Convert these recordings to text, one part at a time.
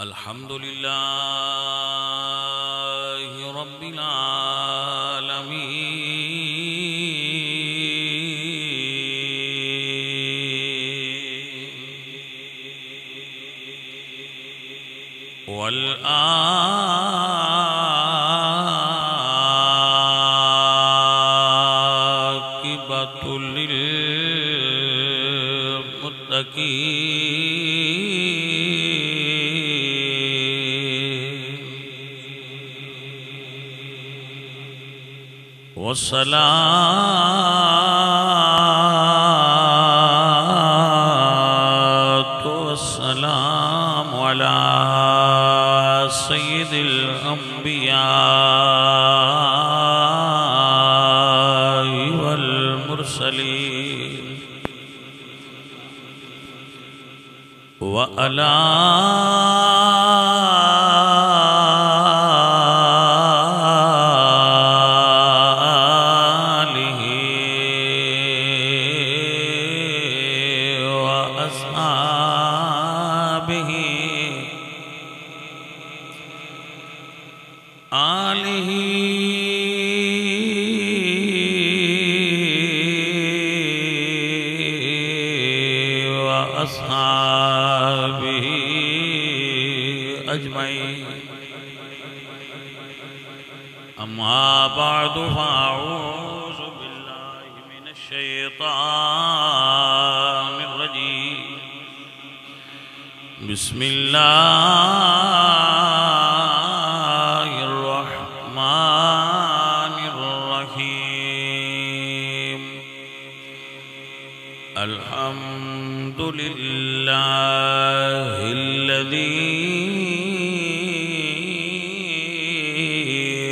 الحمد لله رب العالمين والعاقبة للمتقين والصلاة والسلام على سيد الأنبياء والمرسلين وعلى آله وأصحابه وأصحابه أجمعين أما بعد فأعوذ بالله من الشيطان الرجيم بسم الله الرحمن الرحيم الحمد لله الذي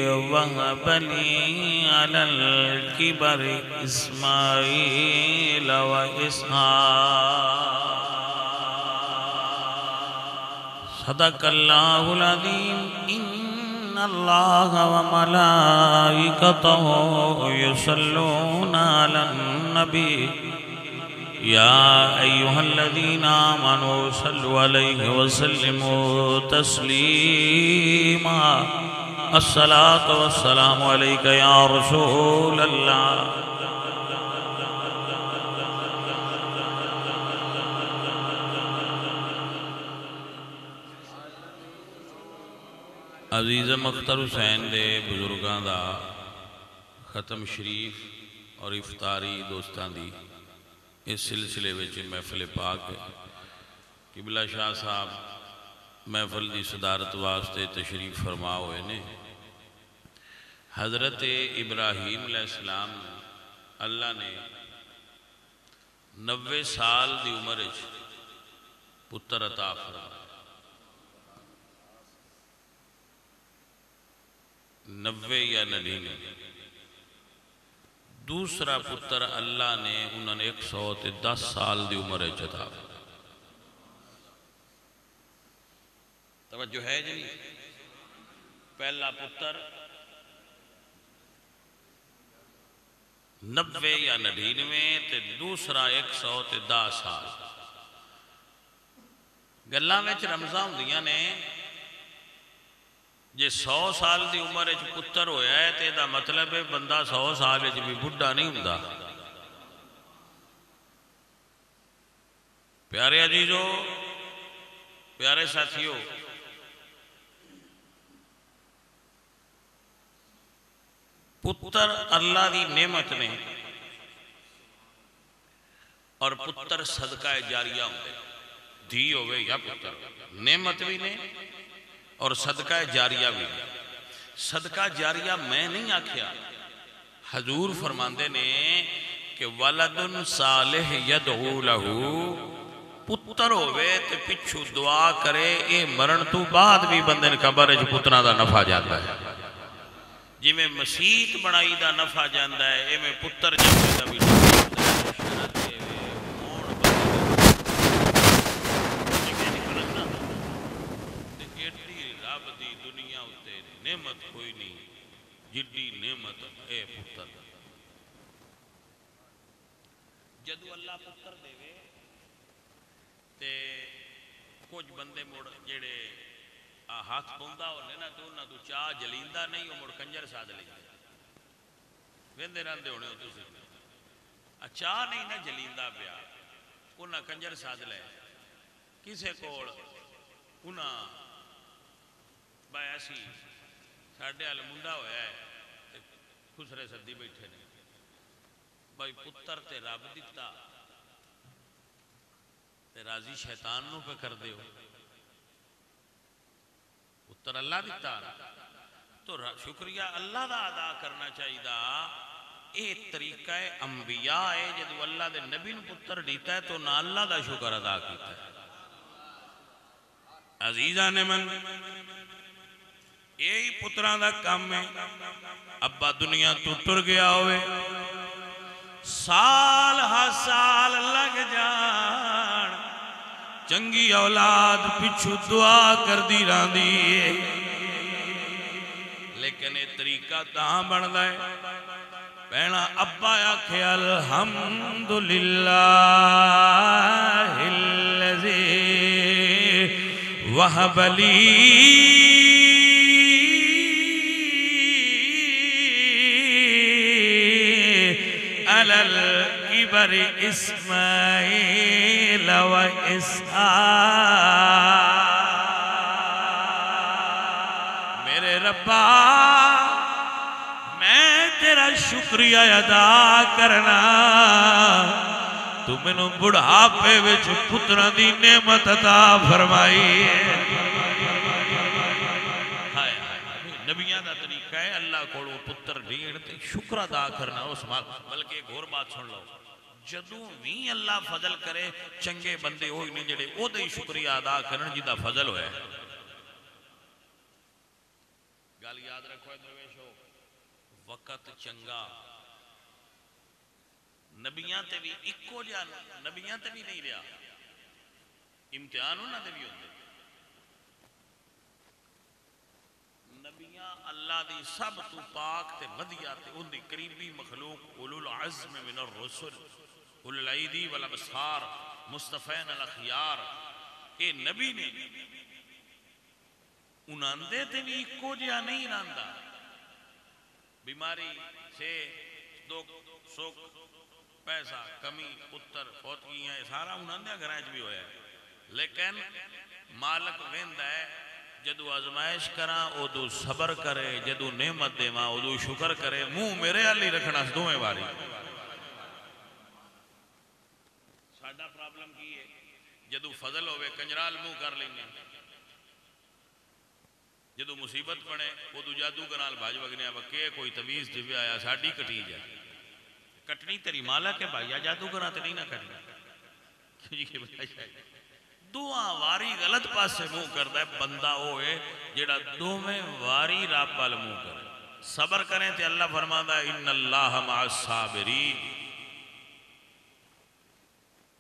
وهب لي على الكبر إسماعيل وإسحاق صدق الله العظيم إن الله وملائكته يصلون على النبي يا أيها الذين آمنوا صلوا عليه وسلموا تسليما الصلاة والسلام عليك يا رسول الله عزیز مختار حسین دے بزرگاں دا ختم شریف اور افطاری دوستان دی اس سلسلے وچ محفل پاک قبلہ شاہ صاحب محفل دی صدارت واسطے تشریف فرما ہوئے نے حضرت ابراہیم علیہ السلام اللہ نے 90 سال دی عمر وچ پتر عطا فرمایا 90 یا 99 دوسرا پتر اللہ نے انہوں نے 110 سال دی عمر عطا توجہ ہے جی پہلا پتر 90 یا 99 تے دوسرا 110 سال گلاں وچ رمزاں ہوندیاں نے جے 100 سال دی عمر وچ پتر ہویا ہے تے دا مطلب ہے بندہ 100 سال وچ بھی بڈھا نہیں ہوندا پیارے عزیزو پیارے ساتھیو پتر اللہ دی نعمت نے اور پتر صدقہ جاریہ ہوندے دھی ہوئے یا پتر نعمت بھی نے اور صدقہ جاریہ بھی صدقہ جاریہ میں نہیں آکھیا حضور فرماندے نے کہ ولد صالح یدعو لہو پتر ہوئے تے پچھو دعا کرے اے مرن تو بعد بھی بندن قبر جو پترہ دا نفع جاتا ہے جی میں مسیت بڑائی دا نفع جاندہ ہے اے میں پتر جمعے دا بھی نعمت کوئی نہیں جدی نعمت اے پتر جدو اللہ پتر دے وے تے کچھ بندے موڑ جڑے ہاتھ پوندا ہونے نا تو انہاں تو چاہ جلیندا نہیں، وہ مڑ کنجر ساد لیندے ویندے رہندے ہونے ہو تسی چاہ نہیں نہ جلیندا پیا انہاں کنجر ساد لے کسے کول انہاں بھائی ایسی ساڈے وال منڈا ہویا ہے خسرے سدی بیٹھے نے بھائی پتر تے رب دیتا تے راضی شیطان نو پہ کر دیو پتر اللہ دیتا تو شکریہ اللہ دا ادا کرنا چاہیے دا اے طریقہ انبیاء ہے جدو اللہ دے نبی نو پتر دیتا ہے تو نہ اللہ دا شکر ادا کیتا ہے عزیزان من یہی پتران دا کام ہے ابا دنیا تو ٹر گیا ہوئے سال ہر سال لگ جان چنگی اولاد پچھو دعا کر دی راندی ہے لیکن یہ طریقہ تاں بڑھتا ہے پہنا ابا آکھے الحمدللہ الذی وہب لی علی الکبر اسماعیل و اسحاق میرے ربا میں تیرا شکریہ ادا کرنا تو مینوں بڑھاپے وچ پتراں دی نعمت عطا فرمائی نبیاں دا طریقہ ہے اللہ کولو پتر دین تے شکر ادا کرنا اس بلکہ ایک اور بات سن لو جدوں بھی اللہ فضل کرے چنگے بندے ہوئی نہیں جڑے او دے شکریہ ادا کرن جدا فضل ہوئے گل یاد رکھو درویشو وقت چنگا نبیاں تے بھی اکو جا نبیاں تے بھی نہیں رہا امتحان انہاں تے بھی ہوندے نبیاں اللہ دی سب تو پاک تے ودیا تے ان دی قریبی مخلوق اولو العزم من الرسل اولو العیدی والابصار مصطفین الاخیار اے نبی نے انہاندے تے بھی اکو جا نہیں رہندا بیماری سے دکھ سکھ پیسہ کمی پتر فوتگیاں سارا انہاندے گھراں وچ بھی ہویا ہے لیکن مالک ویندا ہے جدو آزمائش کراں ادو صبر کرے جدو نعمت دیواں ادو شکر کرے منہ میرے علی رکھنا دوویں واری ساڈا پرابلم کی ہے جدو فضل ہوئے کنجرال منہ کر لینے جدو مصیبت پڑے ادو جادو کنال بھاج وگنے وکے کوئی تویز دیوے آیا ساڈی کٹی جائے کٹنی تیری مالا کے بھائی جادو کنا تے نہیں نہ کٹنی کیوں جی کہ بتائی جائے دعا واری غلط پاس سے منہ کرتا ہے بندہ ہوئے جڑا دو میں واری رب وال منہ کرے صبر کریں تے اللہ فرماتا ہے ان اللہ مع الصابرین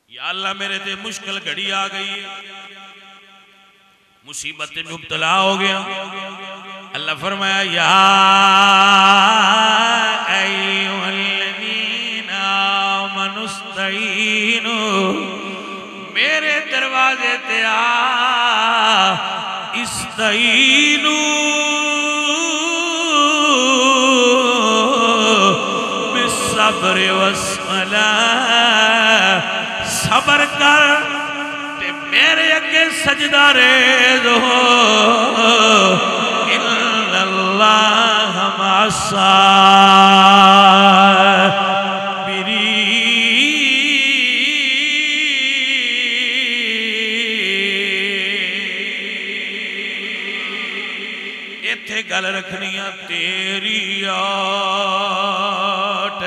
یا اللہ میرے تے مشکل گھڑی آ گئی ہے مصیبت مبتلا ہو گیا اللہ فرمایا یا ایوہ الذین آمنوا استعینوا میرے دروازے تے آ استعینوا بالصبر والصلاة صبر کر تے میرے اگے سجدہ ریز ہو ان اللہ مع الصابرین ایتھے گل رکھنیاں تیری آٹ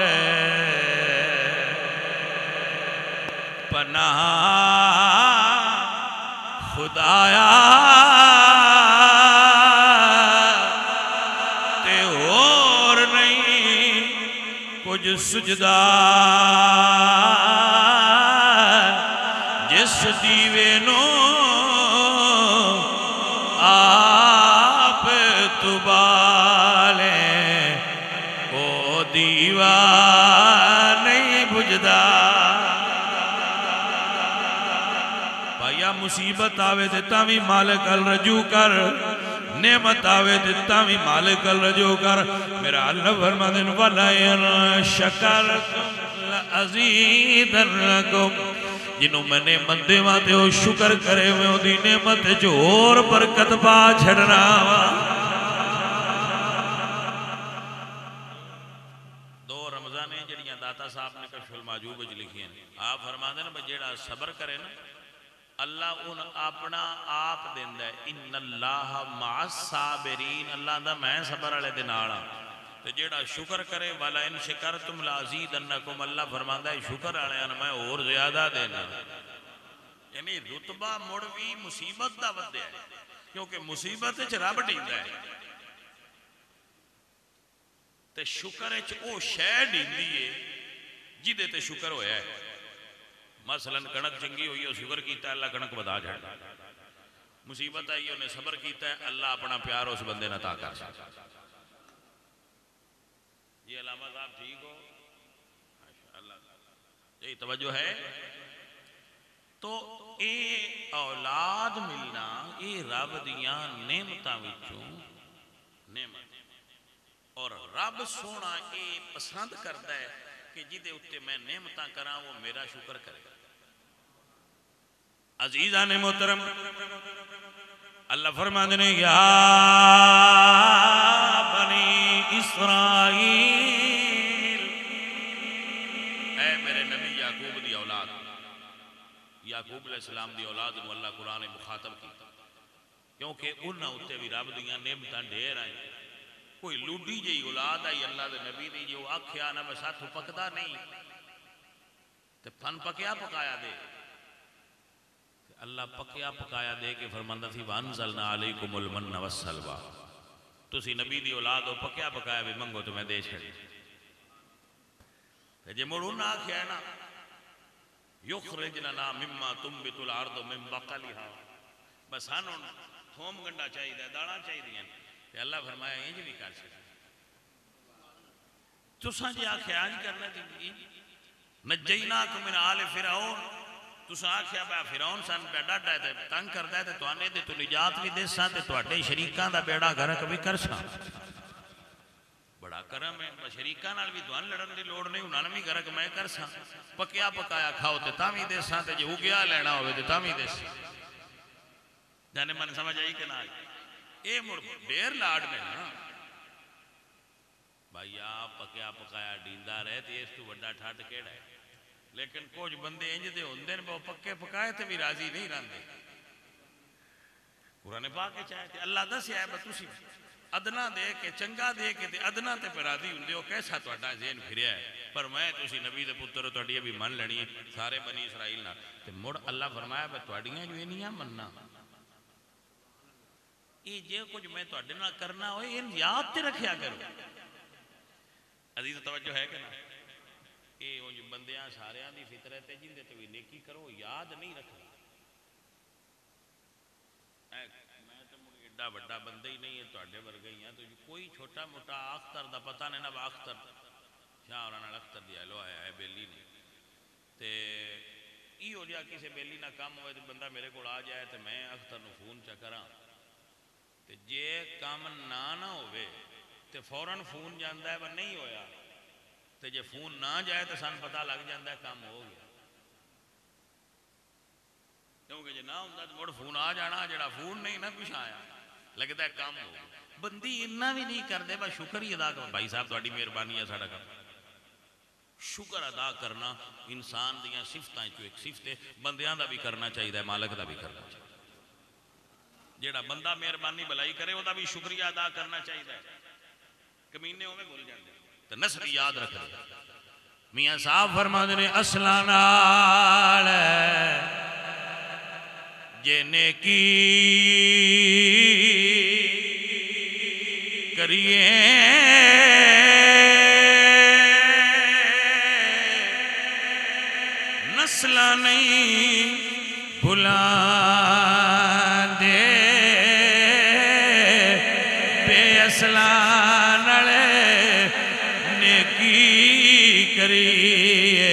پناہ خدایا تے اور نہیں کچھ سجدہ جس دیوے نو آپ تبالیں او دیوا نہیں بجدا مصیبت آوے تے تاوی مالک ال رجوع کر، نعمت آوے تے تاوی مالک ال رجوع کر. میرا اللہ فرماتے ہیں وَلَئِن شَكَرْتُمْ لَأَزِيدَنَّكُمْ، جنہوں میں نعمت دیواں تے وہ شکر کرے میں وہ دی نعمت جو اور برکت پا چھڑنا. دو رمضان ہیں جڑیاں داتا صاحب نے کشف المعجوب وچ لکھی ہیں. آپ فرماتے ہیں جیڑا صبر کرے نا اللہ ان اپنا آپ دیندا ہے. ان اللہ مع الصابرین، اللہ دا میں صبر والے دے نال ہاں. تے جیڑا شکر کرے والا ان شکرتم لازیدنکم، اللہ فرماندا ہے شکر والے میں اور زیادہ دینا. یعنی رتبہ مڑ بھی مصیبت دا ودیا ہے، کیونکہ مصیبت وچ رب ڈیندا ہے تے شکر وچ او شے ڈیندی ہے جدے تے شکر ہویا ہے. مثلا کنک چنگی ہوئی ہے شکر کیتا ہے اللہ کنک بدا جائے. مصیبت آئی انہیں صبر کیتا ہے اللہ اپنا پیار اس بندے نہ عطا کر سکتا. یہ علامہ صاحب ٹھیک ہو ماشاءاللہ، یہی توجہ ہے. تو اے اولاد ملنا اے رب دیاں نعمتاں وچوں نعمت، اور رب سونا اے پسند کرتا ہے کہ جدے اتے میں نعمتاں کراں وہ میرا شکر کرے. عزیزان محترم اللہ فرماتے ہیں یا بنی اسرائیل، اے میرے نبی یعقوب دی اولاد. یعقوب علیہ السلام دی اولاد نو اللہ قرآن مخاطب کی کیونکہ انہاں اتے بھی رب دیاں نعمتاں ڈھیر آئیں. کوئی لوڈی جی اولاد آئی اللہ دے نبی دی جو آکھیا نہ میں ساتھ پکدا نہیں تے پھن پکیا پکایا دے. اللہ پکیا پکایا دے کے فرماندہ تھی وَأَنزَلْنَا عَلَيْكُمُ الْمَنَّ وَالسَّلْوَىٰ، تسی نبی دی اولاد ہو پکیا پکایا بھی منگو تو میں دے چھڑی. جے مڑوں نہ آکھیا ہے نا یخرج لنا مما تنبت الارض من بقلها، بس ہانوں تھوم گنڈا چاہیے دے داڑاں چاہیے دیں تے اللہ فرمایا انج بھی کر سکتے. تساں جے آکھیا انج کرنا تے نجیناکم من آل فرعون، تساں آکھیا بے فرعون سان پہ ڈاڈا تے تنگ کردا ہے تے توانے دے تو نجات بھی دے ساں تے تواڈے شریکاں دا بیڑا غرق بھی کر ساں. بڑا کرم ہے، شریکاں نال بھی دوان لڑن دی لوڑ نہیں، انہاں نے بھی غرق میں کر ساں. پکیا پکایا کھاؤ تے تاں بھی دے ساں تے جے اگیا لینا ہوئے تے تاں بھی دے ساں. جانے من سمجھ آئی کہ نہ آئی؟ اے مڑ ڈیر لاڈ میں نا بھائی آپ پکیا پکایا ڈیندا رہے تے اس تو بڑا ٹھڈ کیڑا ہے. لیکن کچھ بندے انج دے ہوندے نے وہ پکے پکائے تے بھی راضی نہیں رہندے. قرآن پاک کے چاہے تے اللہ دسیا ہے بس تسی ادنا دے کے چنگا دے کے تے ادنا تے پر راضی ہوندے ہو. کیسا تہاڈا ذہن پھریا ہے پر میں تسی نبی دے پتر تہاڈی بھی من لینی ہے سارے بنی اسرائیل نال تے مڑ اللہ فرمایا میں تہاڈیاں جو انیاں مننا یہ جے کچھ میں تہاڈے نال کرنا ہوئے ان یاد تے رکھیا کرو. عزیز توجہ ہے کہ نہ؟ یہ انج بندیاں ساریاں دی فطرت ہے جن دے تے بھی نیکی کرو یاد نہیں رکھنا. میں تو مڑ ایڈا بڑا بندہ ہی نہیں ہے تہاڈے ورگے ہی ہیں تو کوئی چھوٹا موٹا اختر دا پتہ نہیں نہ اختر شاہ اور نال اختر دی لو آیا ہے بیلی نہیں تے ای ہو جا کسے بیلی نہ کام ہوئے تے بندہ میرے کو آ جائے تے میں اختر نو فون چا کراں تے جے کام نہ ہوئے تے فوراً فون جاندا ہے پر نہیں ہویا تے جے فون نہ جائے تو سان پتہ لگ جاندا ہے کام ہو گیا. کیونکہ جے نہ ہوندا تے مڑ فون آ جانا جڑا فون نہیں نہ کچھ آیا لگتا ہے کام ہو گیا. بندی اتنا بھی نہیں کر دے بس شکر ہی ادا کر. بھائی صاحب تہاڈی مہربانی ہے ساڈا کام شکر ادا کرنا انسان دیاں صفتاں چوں ایک صفت ہے. بندیاں دا بھی کرنا چاہیے مالک دا بھی کرنا چاہیے. جیڑا بندہ مہربانی بھلائی کرے وہ دا بھی شکریہ ادا کرنا چاہیے. کمینے ہوئے بھول جاندے تو نسل یاد رکھ دے. میاں صاحب فرماندے نے اصلاں نال جے نیکی کریے نسلاں نہیں بھلاندے بے اصلاں نال نیکی کریے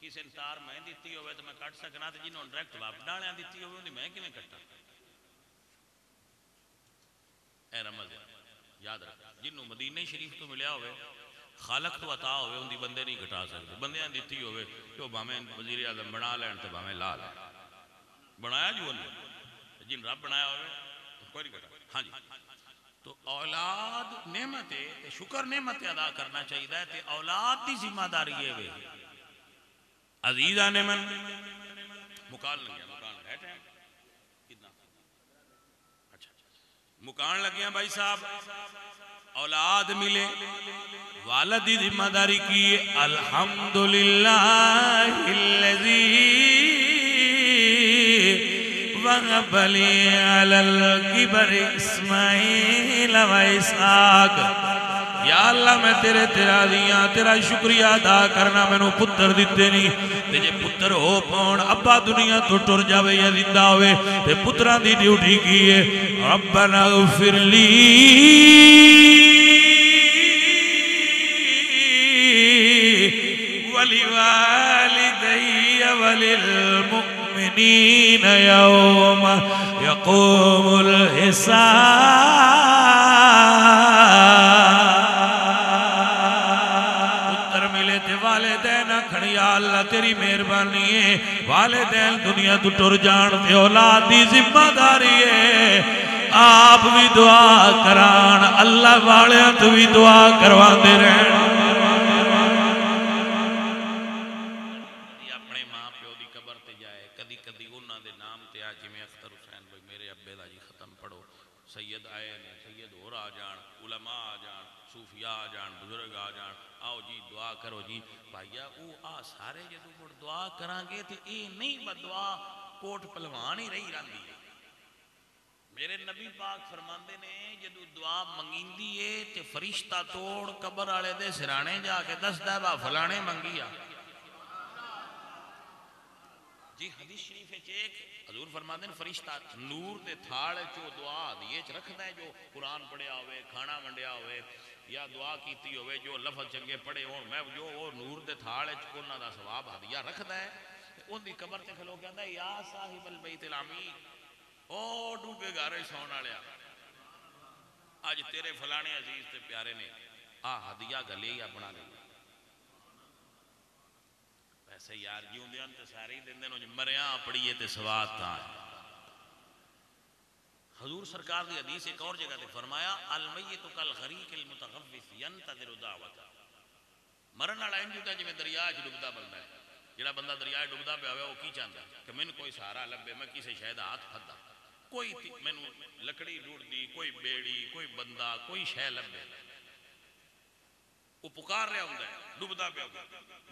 کسی نے تار میں دیتی ہوئے تو میں کٹ سکنا، تو جنہوں ڈائریکٹ واپس ڈالیاں دیتی ہوئے انہیں میں کیویں کٹا؟ اے رمض یاد رکھ، جنہوں مدینہ شریف تو ملیا ہوئے خالق تو عطا ہوئے ان دی بندے نہیں گھٹا سکتے، بندیاں دیتی ہوئے تو بھامیں وزیر اعظم بنا لین تو بھامیں لا لین، بنایا جو اللہ جن رب بنایا ہوئے کوئی نہیں گھٹا۔ ہاں جی، تو اولاد نعمت ہے، شکر نعمت ادا کرنا چاہیے تے اولاد دی ذمہ داری ہے وے عزیزہ نے من مکان لگیا، مکان ہے ٹائم کتنا؟ اچھا مکان لگیا بھائی صاحب، اولاد ملے، والد دی ذمہ داری کی الحمدللہ الذی وَهَبَ لِي عَلَى الْكِبَرِ اسماعیل و اسحاق۔ یا اللہ میں تیرا دیاں تیرا شکریہ ادا کرنا، میں نو پتر دیتے نہیں، تے جے پتر ہو پون ابا دنیا تو ٹر جاوے یا زندہ ہوئے تے پتران دی ڈیوٹی کیے ربنا اغفر لی ولی والدی ولی المؤمنین یوم یقوم الحساب۔ والدین کھڑی اللہ تیری مہربانی ہے، والدین دنیا تو ٹر جان تے اولاد دی ذمہ داری ہے، آپ بھی دعا کران اللہ والے تو بھی دعا کروان دے رہن۔ اپنے ماں پیو دی قبر تے جائے، کدی کدی انہاں دے نام تے آ جی میں اختر حسین بھائی میرے ابے دا جی ختم پڑھو، سید آئے نے، سید اور آ جان، علماء آ جان، صوفیاء آ جان، بزرگ آ جان، آؤ جی دعا کرو جی بھائیا او آ سارے جدو کوٹ دعا کرانگے تے اے نہیں بدعا کوٹ پلوان ہی رہی راندی ہے۔ میرے نبی پاک فرماندے نے جدو دعا منگیندی ہے تے فرشتہ توڑ قبر آلے دے سرانے جا کے دس دے با فلانے منگیا جی۔ حدیث شریف ایک حضور فرماندے نے فرشتہ نور دے تھاڑے چو دعا دیئے چ رکھ دے، جو قرآن پڑھیا ہوئے، کھانا منڈیا ہوئے یا دعا کیتی ہوئے، جو لفظ چنگے پڑھے ہوں میں جو وہ نور دے تھاڑے چکونا دا ثواب ہدیہ رکھ دے، ان دی قبر تے کھلو کہتا ہے یا صاحب البیت العمیر، او ڈوبے گارے سونا لیا آج تیرے فلانے عزیز تے پیارے نے آ ہدیہ گلے یا بنا لیا۔ ویسے یار جیوں دے انتے سارے ہی دن دنوں مریاں پڑیے تے سواد تھا۔ حضور سرکار دی حدیث ایک اور جگہ تے فرمایا المیت کالغریق المتغوث ینتظر دعوت۔ مرن والا انج ہوتا جویں دریا وچ ڈبدا بندا ہے، جڑا بندہ دریا وچ ڈبدا پیا ہوئے وہ کی چاہندا کہ مینوں کوئی سہارا لبے، میں کسے شے دا ہاتھ پھدا، کوئی مینوں لکڑی ڈھونڈدی، کوئی بیڑی، کوئی بندہ، کوئی شے لبے، وہ پکار رہا ہوندا ہے ڈبدا پیا ہوندا ہے۔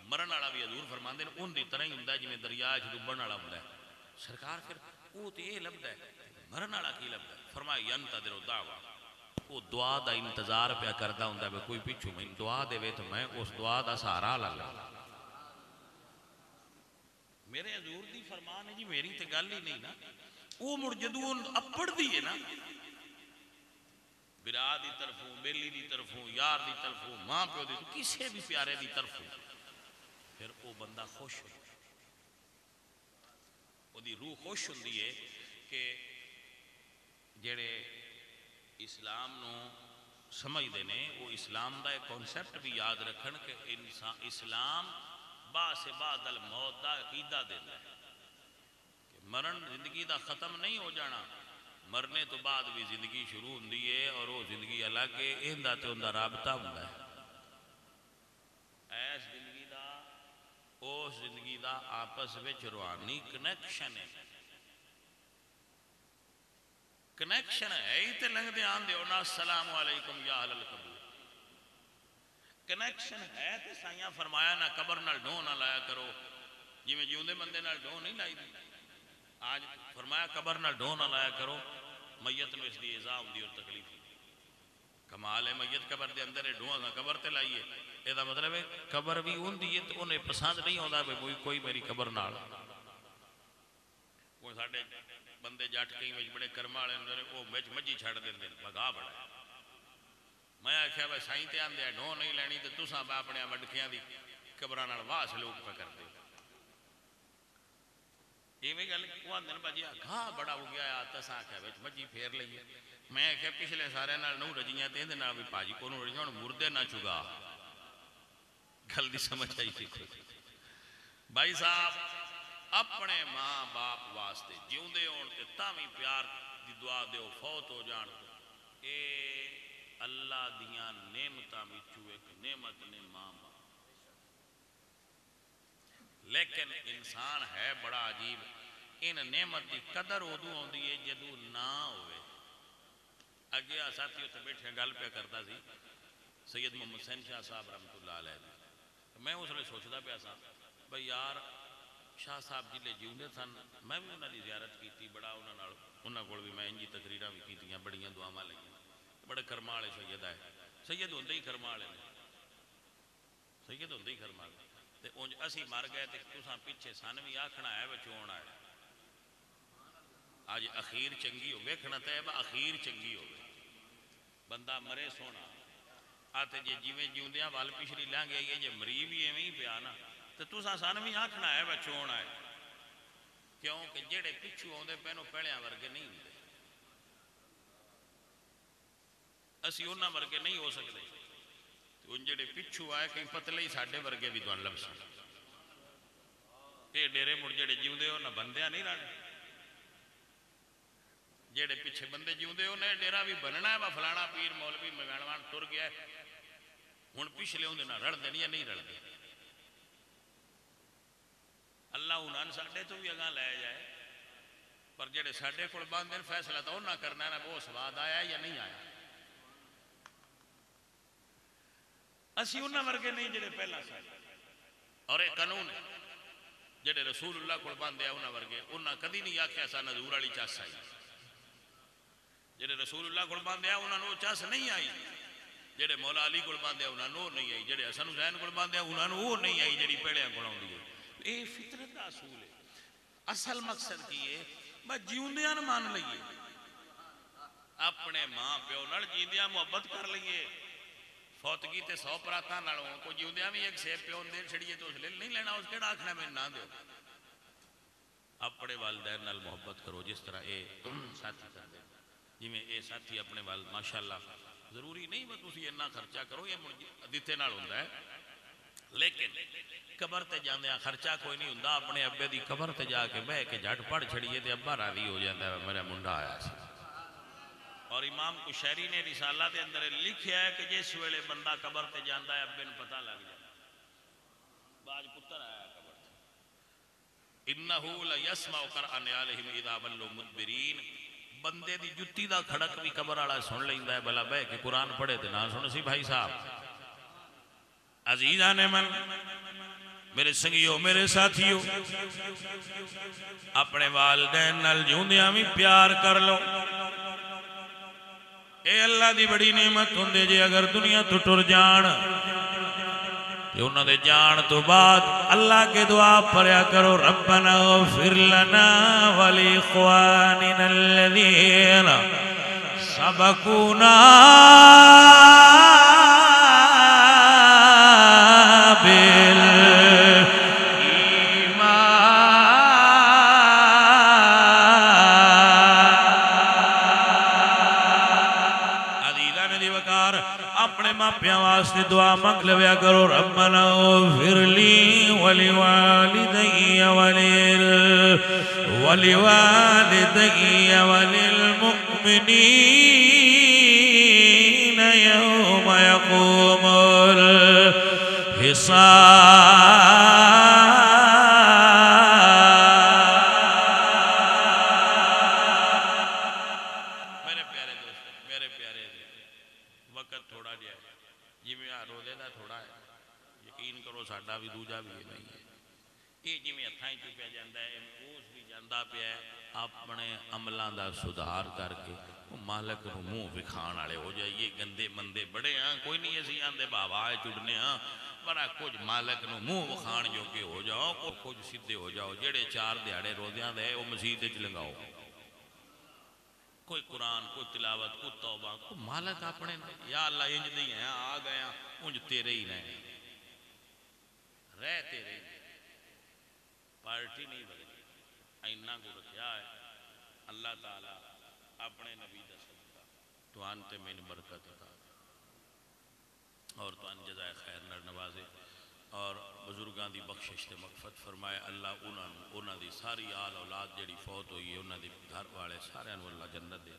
مرن والا بھی حضور فرماندے نے ان دی طرح ہی ہوندا جویں دریا وچ ڈبن والا ہوندا ہے۔ سرکار پھر وہ تے اے لبدا ہے، مرن والا کی لبدا ہے؟ فرمایا ینتظر الدعوۃ، وہ دعا دا انتظار پیا کردا ہوندا ہے کوئی پیچھو میں دعا دے تو میں اس دعا دا سہارا لے لوں۔ میرے حضور دی فرمان ہے جی، میری تے گل ہی نہیں نا، وہ مڑ جدوں اپڑ دی ہے نا برا دی طرفوں، بیلی دی طرفوں، یار دی طرفوں، ماں پیو دی طرفوں، کسے بھی پیارے دی طرفوں، پھر وہ بندہ خوش ہو، وہ دی روح خوش ہوندی ہے کہ جڑے اسلام نو سمجھ دینے وہ اسلام دا ایک کانسیپٹ بھی یاد رکھن کہ اسلام با سے بعد الموت دا عقیدہ دینا ہے کہ مرن زندگی دا ختم نہیں ہو جانا، مرنے تو بعد بھی زندگی شروع ہوندی ہے اور وہ زندگی الگ ہے، اندہ تے اندہ رابطہ ہوندا ہے، ایس زندگی دا اس زندگی دا آپس وچ روحانی کنیکشن ہے، کنیکشن ہے ہی تے لنگ دے آن دے ہونا السلام علیکم یا اہل القبور، کنیکشن ہے تے سائیاں فرمایا نہ قبر نال ڈھو نہ لایا کرو، جی میں جیوندے بندے نال ڈھو نہیں لائی دی، آج فرمایا قبر نال ڈھو نہ لایا کرو، میت نو اس دی ایذا ہوندی اور تکلیف ہوندی، کمال ہے میت قبر دے اندر ہے ڈھو نہ قبر تے لائیے، اے دا مطلب ہے قبر بھی ہوندی ہے تو انہیں پسند نہیں ہوندا کہ کوئی میری قبر نال، کوئی ساڈے بندے جٹ کئی وچ بڑے کرما والے ہوندے نے وہ وچ مجھی چھڈ دیندے نے بگا بڑا ہے۔ میں آخیا بھائی سائیں تے آندے ڈھو نہیں لینی تے تساں اپنے وڈکیاں دی قبراں نال واہ سلوک پہ کردے ایویں گل وہ آدھے بھاجی گاہ بڑا ہو گیا تسا آخیا بچ مجھی پھیر لئیے میں کہ پچھلے سارے نو رجیاں تے یہ بھی بھاجی کو رجیاں ہوں مردے نہ چگا گل دی سمجھ آئی تھی بھائی صاحب اپنے ماں باپ واسطے جیوندے ہون تے تاویں پیار دی دعا دیو فوت ہو جان اے اللہ دیاں نعمتاں وچوں ایک نعمت نے ماں باپ لیکن انسان ہے بڑا عجیب ان نعمت دی قدر ادو آتی ہے جدو نہ ہوئے اگے ساتھی اتنے بیٹھے گل پہ کرتا سی سید محمد حسین شاہ صاحب رحمۃ اللہ علیہ میں اس لیے سوچتا پیا سا بھائی یار شاہ صاحب جلے جیوندے سن میں بھی انہوں کی زیارت کی بڑا انہوں کو بھی میں انجی تقریراں بھی کیتیاں بڑیاں دعاواں لگی بڑے کرما والے سید آئے سید ہوندے ہی کرما والے نے سید ہوندے ہی کرما والے تے اونج اسی مر گئے تے تساں پیچھے سن بھی آکھنا ہے بچون آئے آج اخیر چنگی ہو ویکھنا تے اخیر چنگی ہو بندہ مرے سونا آتے جے جیویں جیوندیاں وال پچھلی لنگ گئی ہے جے مری بھی ایویں ہی پیا نا تے تساں سن بھی آکھنا ہے بچون آئے کیوں کہ جڑے پچھو آندے پینوں پہلیاں ورگے نہیں ہوندے اسی انہاں ورگے نہیں ہو سکتے ان جڑے پچھو آئے کہیں پتلے ہی ساڈے ورگے بھی تھان لبسن یہ ڈیرے مڑ جڑے جیوندے ہو نہ بندیاں نہیں رہنے جڑے پیچھے بندے جیوندے ہو نہ ڈیرا بھی بننا ہے فلانا پیر مولوی مگانوان ٹر گیا ہے ہن پچھلے ہوندے نہ رڑ دے نہیں رڑ دے اللہ انہاں ساڈے تو بھی اگاں لے جائے پر جڑے ساڈے کول باندھن فیصلہ تو نہ کرنا ہے وہ سواد آیا یا نہیں آیا اسی انہاں ورگے نہیں جڑے پہلا ساڈے اور ایک قانون ہے جڑے رسول اللہ کو باندھے انہاں ورگے انہاں کدی نہیں آکھیا سا نظور والی چس آئی جڑے رسول اللہ کو باندھے انہاں نو چس نہیں آئی جڑے مولا علی کو باندھے انہاں نو نہیں آئی جڑے حسن حسین کو باندھے انہاں نو وہ نہیں آئی جڑی پیڑیاں کو آوندی ہے اے فطرت دا اصول ہے اصل مقصد کی ہے بس جیوندیاں مان لئیے اپنے ماں پیو نال جیندیاں محبت کر لئیے فوتگی تے 100 پراتاں نالوں کو جیوندیاں بھی ایک سیب پیو دے چھڑیے تو اس لے نہیں لینا اس کیڑا آکھنا میں نہ دیو اپنے والدین نال محبت کرو جس طرح اے ساتھی کردے جی میں اے ساتھی اپنے والد ماشاءاللہ ضروری نہیں میں تسی اتنا خرچہ کرو یہ دیتے نال ہوندا ہے لیکن قبر تے جاندیاں خرچہ کوئی نہیں ہوندا اپنے ابے دی قبر تے جا کے بہ کے جھٹ پڑھ چھڑیے تے ابا راضی ہو جاندا ہے میرا منڈا آیا سی اور امام کشیری نے رسالہ دے اندر لکھیا ہے کہ جس ویلے بندہ قبر تے جاندا ہے ابے نوں پتہ لگ جائے باج پتر آیا قبر تے انہو لیسمع قرآن علیہم اذا ولوا مدبرین بندے دی جتی دا کھڑک بھی قبر والا سن لیندا ہے بھلا بہ کے قرآن پڑھے تے نہ سن سی بھائی صاحب عزیزان من میرے سنگیو میرے ساتھیو اپنے والدین نال جیوندیاں بھی پیار کر لو اے اللہ دی بڑی نعمت ہوندے جے اگر دنیا تو ٹر جان تے انہاں دے جان تو بعد اللہ کے دعا پڑھیا کرو ربنا اغفر لنا ولاخواننا الذین سبقونا واسطے دعا مانگ لیا کرو ربنا اغفر لی ولوالدی وللمؤمنین یوم یقوم الحساب اپنے عملان دا سدھار کر کے مالک نو منہ وکھان والے ہو جائیے گندے مندے بڑے ہاں کوئی نہیں اسی آندے بابا چڑنے ہاں پر کچھ مالک نو منہ وکھان جو کہ ہو جاؤ کچھ سیدھے ہو جاؤ جڑے 4 دیہاڑے روزیاں دے وہ مسجد وچ لگاؤ کوئی قرآن کوئی تلاوت کوئی توبہ کوئی مالک اپنے یا اللہ انج دی ہیں آ گئے ہیں انج تیرے ہی رہے رہ تیرے پارٹی نہیں بدلی اینا کو رکھیا ہے اللہ تعالیٰ اپنے نبی دا صدقہ توان تے میں برکت عطا اور توان جزائے خیر نر نوازے اور بزرگاں دی بخشش تے مغفرت فرمائے اللہ انہاں دی ساری آل اولاد جڑی فوت ہوئی ہے انہاں دی گھر والے سارے انو اللہ جنت دے